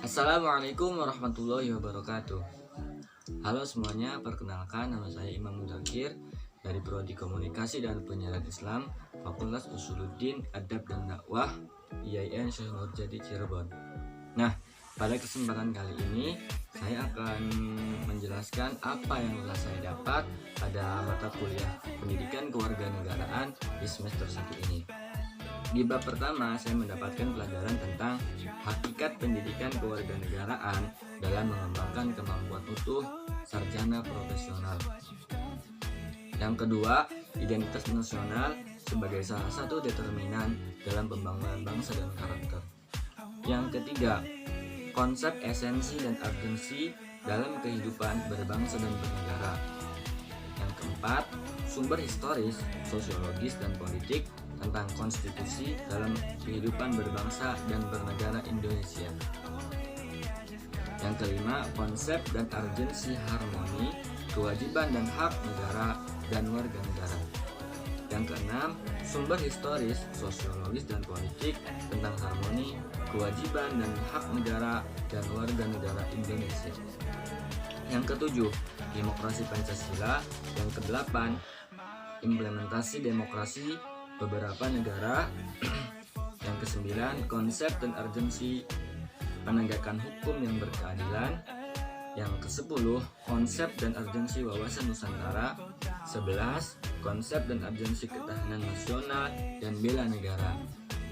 Assalamualaikum warahmatullahi wabarakatuh. Halo semuanya, perkenalkan nama saya Imam Mudakir dari Prodi Komunikasi dan Penyiaran Islam, Fakultas Usuluddin, Adab dan Dakwah, IAIN Syekh Nurjadi Cirebon. Nah, pada kesempatan kali ini saya akan menjelaskan apa yang telah saya dapat pada mata kuliah Pendidikan Kewarganegaraan di semester 1 ini. Di bab pertama, saya mendapatkan pelajaran tentang hakikat pendidikan kewarganegaraan dalam mengembangkan kemampuan utuh sarjana profesional. Yang kedua, identitas nasional sebagai salah satu determinan dalam pembangunan bangsa dan karakter. Yang ketiga, konsep esensi dan urgensi dalam kehidupan berbangsa dan bernegara. Yang keempat, sumber historis, sosiologis, dan politik tentang konstitusi dalam kehidupan berbangsa dan bernegara Indonesia. Yang kelima, konsep dan urgensi harmoni, kewajiban dan hak negara dan warga negara. Yang keenam, sumber historis, sosiologis, dan politik tentang harmoni, kewajiban dan hak negara dan warga negara Indonesia. Yang ketujuh, demokrasi Pancasila. Yang kedelapan, implementasi demokrasi beberapa negara. Yang kesembilan, konsep dan urgensi penegakan hukum yang berkeadilan. Yang kesepuluh, konsep dan urgensi wawasan Nusantara. 11, konsep dan urgensi ketahanan nasional dan bela negara.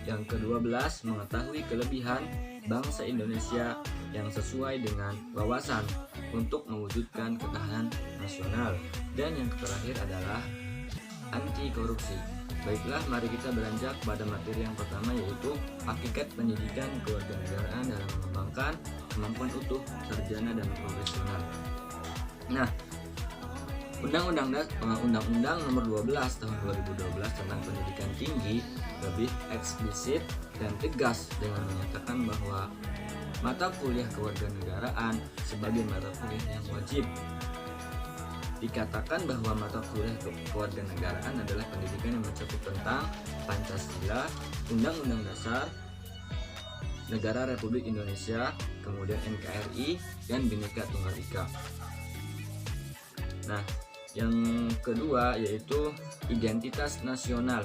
Yang ke-12, mengetahui kelebihan bangsa Indonesia yang sesuai dengan wawasan untuk mewujudkan ketahanan nasional. Dan yang terakhir adalah anti korupsi. Baiklah, mari kita beranjak pada materi yang pertama, yaitu hakikat pendidikan kewarganegaraan dalam mengembangkan kemampuan utuh sarjana dan profesional. Nah, Undang-Undang Nomor 12 Tahun 2012 tentang Pendidikan Tinggi lebih eksplisit dan tegas dengan menyatakan bahwa mata kuliah kewarganegaraan sebagai mata kuliah yang wajib. Dikatakan bahwa mata kuliah kewarganegaraan adalah pendidikan yang mencakup tentang Pancasila, Undang-Undang Dasar Negara Republik Indonesia, kemudian NKRI, dan Bhinneka Tunggal Ika. Nah, yang kedua yaitu identitas nasional.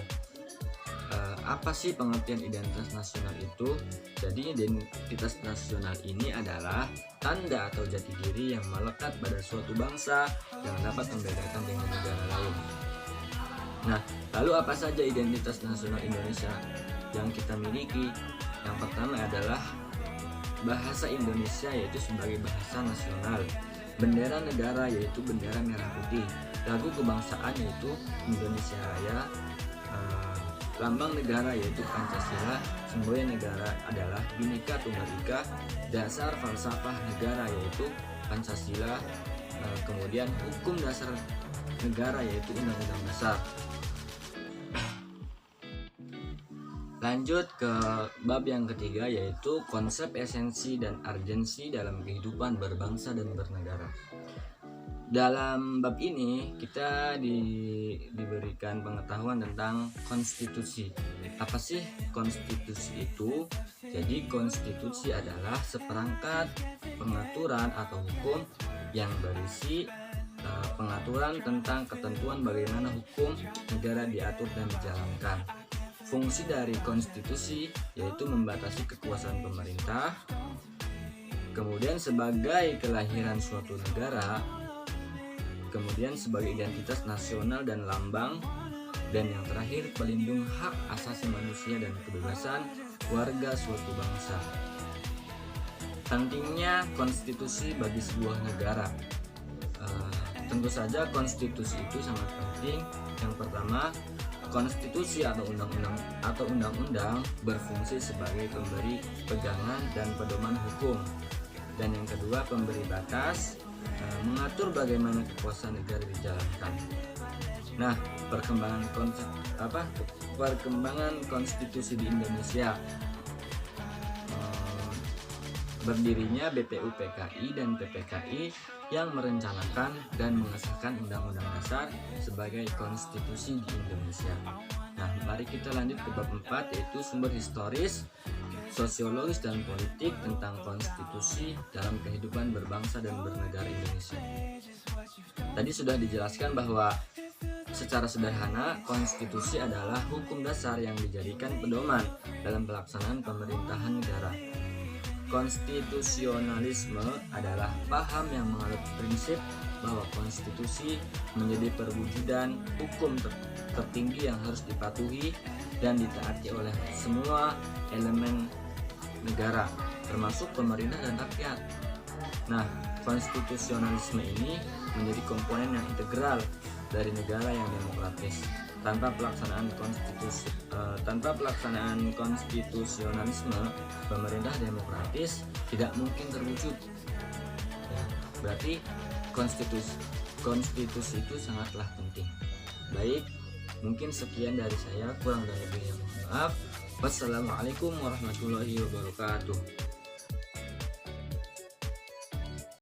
Apa sih pengertian identitas nasional itu? Jadi identitas nasional ini adalah tanda atau jati diri yang melekat pada suatu bangsa yang dapat membedakan dengan negara lain. Nah, lalu apa saja identitas nasional Indonesia yang kita miliki? Yang pertama adalah bahasa Indonesia, yaitu sebagai bahasa nasional. Bendera negara, yaitu bendera merah putih. Lagu kebangsaan, yaitu Indonesia Raya. Lambang negara, yaitu Pancasila. Semboyan negara adalah Bhinneka Tunggal Ika. Dasar falsafah negara, yaitu Pancasila. Kemudian hukum dasar negara, yaitu Undang-Undang Dasar. Lanjut ke bab yang ketiga, yaitu konsep esensi dan urgensi dalam kehidupan berbangsa dan bernegara. Dalam bab ini kita diberikan pengetahuan tentang konstitusi. Apa sih konstitusi itu? Jadi konstitusi adalah seperangkat pengaturan atau hukum yang berisi pengaturan tentang ketentuan bagaimana hukum negara diatur dan dijalankan. Fungsi dari konstitusi yaitu membatasi kekuasaan pemerintah, kemudian sebagai kelahiran suatu negara, kemudian sebagai identitas nasional dan lambang, dan yang terakhir pelindung hak asasi manusia dan kebebasan warga suatu bangsa. Pentingnya konstitusi bagi sebuah negara. Tentu saja konstitusi itu sangat penting. Yang pertama, konstitusi atau undang-undang berfungsi sebagai pemberi pegangan dan pedoman hukum. Dan yang kedua, pemberi batas, mengatur bagaimana kekuasaan negara dijalankan. Nah, perkembangan konstitusi di Indonesia. Berdirinya BPUPKI dan PPKI yang merencanakan dan mengesahkan Undang-Undang Dasar sebagai konstitusi di Indonesia. Nah, mari kita lanjut ke bab 4, yaitu sumber historis, sosiologis dan politik tentang konstitusi dalam kehidupan berbangsa dan bernegara Indonesia. Tadi sudah dijelaskan bahwa secara sederhana konstitusi adalah hukum dasar yang dijadikan pedoman dalam pelaksanaan pemerintahan negara. Konstitusionalisme adalah paham yang menganut prinsip bahwa konstitusi menjadi perwujudan hukum tertinggi yang harus dipatuhi dan ditaati oleh semua elemen negara, termasuk pemerintah dan rakyat. Nah, konstitusionalisme ini menjadi komponen yang integral dari negara yang demokratis. Tanpa pelaksanaan konstitusionalisme, pemerintah demokratis tidak mungkin terwujud. Ya, berarti konstitusi itu sangatlah penting. Baik, mungkin sekian dari saya, kurang dan lebihnya mohon maaf. Wassalamualaikum warahmatullahi wabarakatuh.